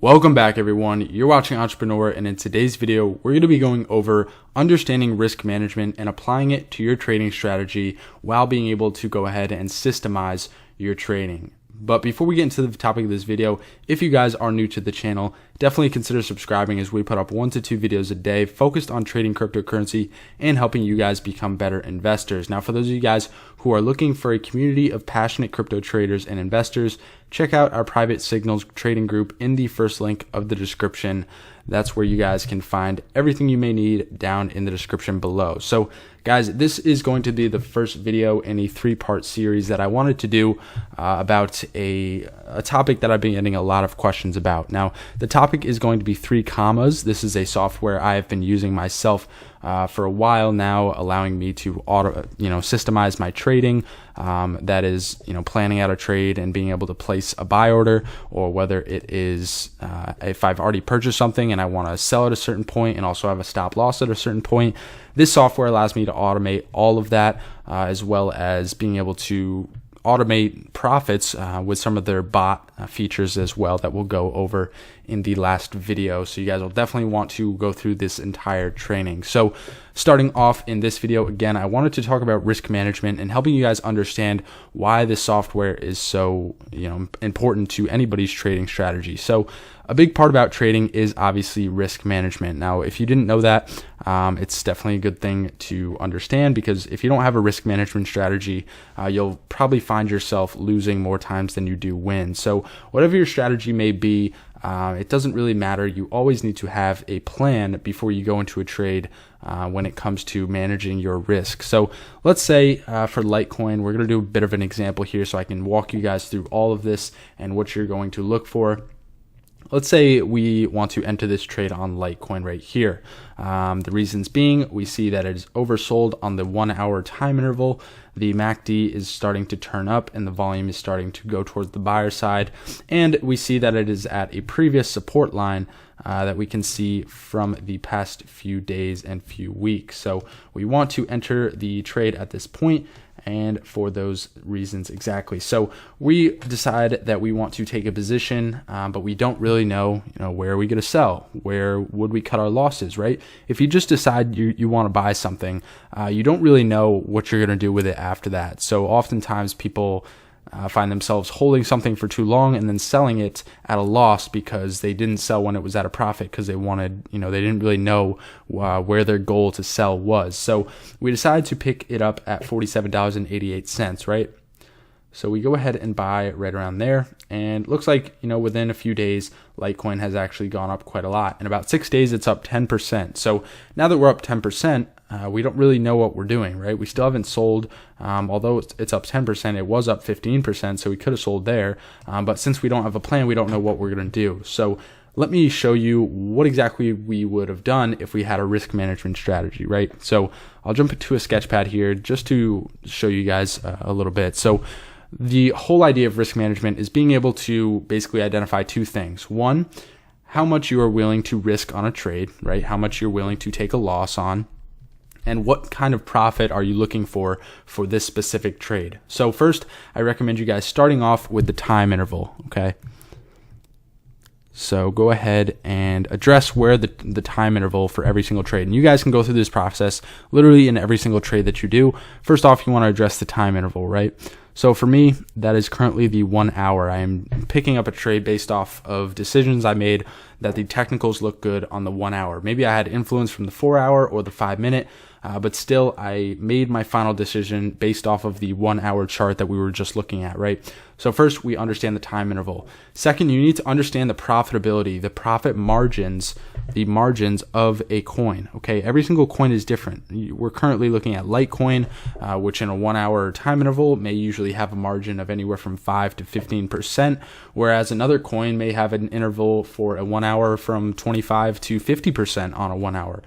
Welcome back, everyone. You're watching Entrepreneur, and in today's video, we're going to be going over understanding risk management and applying it to your trading strategy while being able to go ahead and systemize your trading. But before we get into the topic of this video, if you guys are new to the channel, definitely consider subscribing as we put up 1 to 2 videos a day focused on trading cryptocurrency and helping you guys become better investors. Now, for those of you guys who are looking for a community of passionate crypto traders and investors, check out our private signals trading group in the first link of the description. That's where you guys can find everything you may need down in the description below. So guys, this is going to be the first video in a 3-part series that I wanted to do about a topic that I've been getting a lot of questions about. Now, the topic is going to be 3 commas. This is a software I have been using myself for a while now, allowing me to systemize my trading. That is, planning out a trade and being able to place a buy order, or whether it is if I've already purchased something and I want to sell at a certain point and also have a stop loss at a certain point. This software allows me to automate all of that, as well as being able to automate profits with some of their bot features as well that we'll go over in the last video. So you guys will definitely want to go through this entire training. So starting off in this video, again, I wanted to talk about risk management and helping you guys understand why this software is so important to anybody's trading strategy. So a big part about trading is obviously risk management. Now, if you didn't know that, it's definitely a good thing to understand, because if you don't have a risk management strategy, you'll probably find yourself losing more times than you do win. So whatever your strategy may be, it doesn't really matter. You always need to have a plan before you go into a trade when it comes to managing your risk. So let's say for Litecoin, we're going to do a bit of an example here so I can walk you guys through all of this and what you're going to look for. Let's say we want to enter this trade on Litecoin right here. The reasons being, we see that it is oversold on the 1-hour time interval. The MACD is starting to turn up and the volume is starting to go towards the buyer side. And we see that it is at a previous support line that we can see from the past few days and few weeks. So we want to enter the trade at this point, and for those reasons exactly. So we decide that we want to take a position, but we don't really know, where are we going to sell? Where would we cut our losses, right? If you just decide you want to buy something, you don't really know what you're going to do with it after that. So oftentimes people find themselves holding something for too long and then selling it at a loss because they didn't sell when it was at a profit, because they wanted, they didn't really know where their goal to sell was. So we decided to pick it up at $47.88, right? So we go ahead and buy right around there, and it looks like, within a few days, Litecoin has actually gone up quite a lot. In about 6 days, it's up 10%. So now that we're up 10%, we don't really know what we're doing, right? We still haven't sold, although it's up 10%, it was up 15%, so we could have sold there. But since we don't have a plan, we don't know what we're going to do. So let me show you what exactly we would have done if we had a risk management strategy, right? So I'll jump into a sketchpad here just to show you guys a little bit. So the whole idea of risk management is being able to basically identify 2 things. One, how much you are willing to risk on a trade, right? How much you're willing to take a loss on, and what kind of profit are you looking for this specific trade. So first, I recommend you guys starting off with the time interval, okay? So go ahead and address where the time interval for every single trade. And you guys can go through this process literally in every single trade that you do. First off, you want to address the time interval, right? So for me, that is currently the 1 hour. I am picking up a trade based off of decisions I made that the technicals look good on the 1 hour. Maybe I had influence from the 4 hour or the 5 minute, but still I made my final decision based off of the 1 hour chart that we were just looking at, right? So first, we understand the time interval. Second, you need to understand the profitability, the profit margins, the margins of a coin, okay? Every single coin is different. We're currently looking at Litecoin, which in a 1 hour time interval may usually have a margin of anywhere from 5 to 15%, whereas another coin may have an interval for a 1 hour from 25 to 50% on a 1 hour.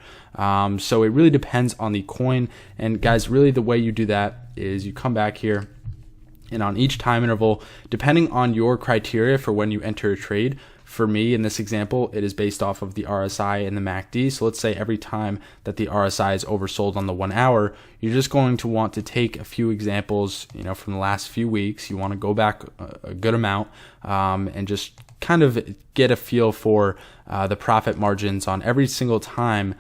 So it really depends on the coin. And guys, really the way you do that is you come back here, and on each time interval, depending on your criteria for when you enter a trade, for me in this example, it is based off of the RSI and the MACD. So let's say every time that the RSI is oversold on the 1 hour, you're just going to want to take a few examples, from the last few weeks. You want to go back a good amount and just kind of get a feel for the profit margins on every single time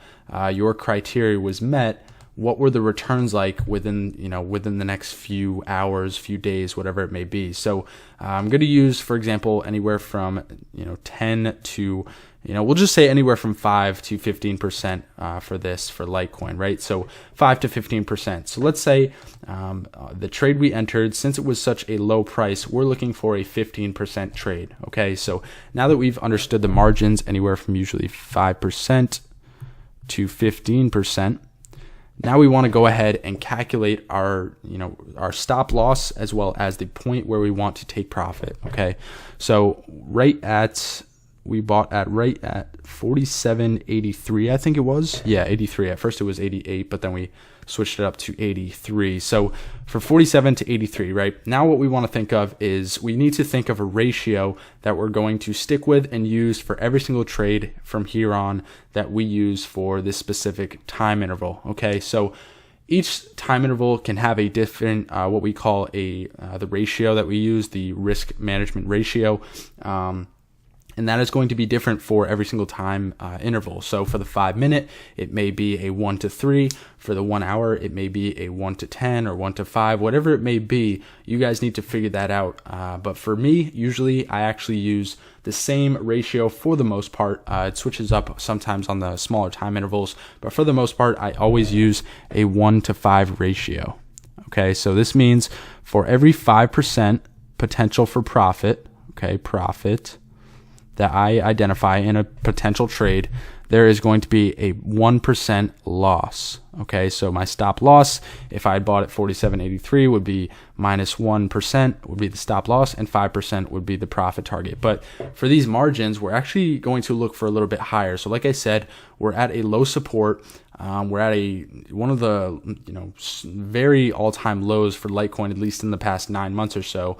your criteria was met. What were the returns like within the next few hours, few days, whatever it may be. So I'm going to use, for example, anywhere from 10 to we'll just say anywhere from 5 to 15% for Litecoin, right? So 5 to 15%. So let's say the trade we entered, since it was such a low price, we're looking for a 15% trade. Okay, so now that we've understood the margins, anywhere from usually 5% to 15%. Now we want to go ahead and calculate our stop loss as well as the point where we want to take profit. Okay, so we bought at right at 47.83, I think it was. Yeah, 83. At first it was 88, but then we switched it up to 83. So for 47 to 83, right? Now what we want to think of is we need to think of a ratio that we're going to stick with and use for every single trade from here on that we use for this specific time interval. Okay, so each time interval can have a different, what we call the ratio that we use, the risk management ratio. And that is going to be different for every single time interval. So for the 5 minute, it may be a 1 to 3. For the 1 hour, it may be a 1 to 10 or 1 to 5, whatever it may be. You guys need to figure that out. But for me, usually I actually use the same ratio for the most part. It switches up sometimes on the smaller time intervals, but for the most part, I always use a 1 to 5 ratio. Okay, so this means for every 5% potential for profit, profit, that I identify in a potential trade, there is going to be a 1% loss. Okay, so my stop loss, if I had bought at 47.83, would be minus 1% would be the stop loss, and 5% would be the profit target. But for these margins, we're actually going to look for a little bit higher. So like I said, we're at a low support. We're at one of the very all-time lows for Litecoin, at least in the past 9 months or so.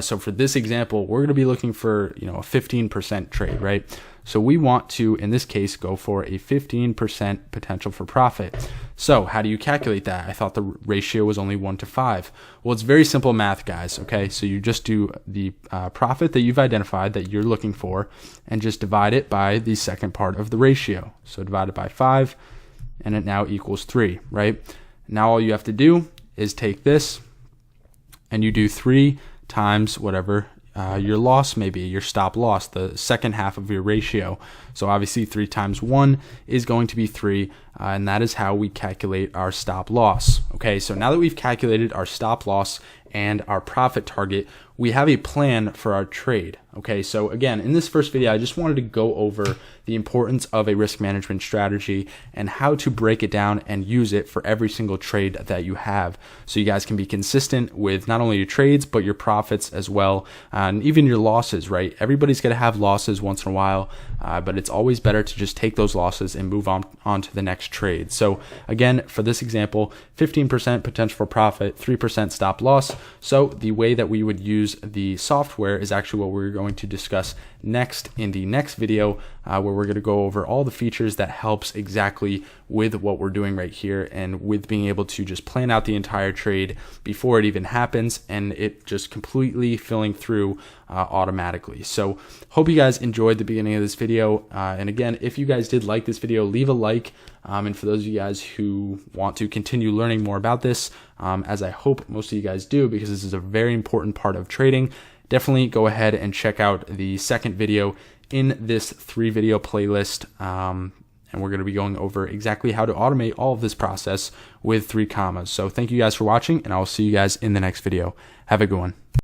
So for this example, we're going to be looking for a 15% trade, right? So we want to, in this case, go for a 15% potential for profit. So how do you calculate that? I thought the ratio was only 1 to 5. Well, it's very simple math, guys. Okay, so you just do the profit that you've identified that you're looking for, and just divide it by the second part of the ratio. So divide it by 5, and it now equals 3, right? Now all you have to do is take this, and you do 3 times whatever your loss may be, your stop loss, the second half of your ratio. So obviously 3 times 1 is going to be 3, and that is how we calculate our stop loss. Okay, so now that we've calculated our stop loss and our profit target, we have a plan for our trade. Okay, so again, in this first video, I just wanted to go over the importance of a risk management strategy and how to break it down and use it for every single trade that you have, so you guys can be consistent with not only your trades, but your profits as well, and even your losses, right? Everybody's going to have losses once in a while, but it's always better to just take those losses and move on to the next trade. So again, for this example, 15% potential for profit, 3% stop loss. So the way that we would use the software is actually what we're going to discuss next in the next video, where we're going to go over all the features that helps exactly with what we're doing right here, and with being able to just plan out the entire trade before it even happens, and it just completely filling through automatically. So hope you guys enjoyed the beginning of this video, and again, if you guys did like this video, leave a like, and for those of you guys who want to continue learning more about this, as I hope most of you guys do, because this is a very important part of trading, definitely go ahead and check out the second video in this 3-video playlist, and we're going to be going over exactly how to automate all of this process with 3 commas. So thank you guys for watching, and I'll see you guys in the next video. Have a good one.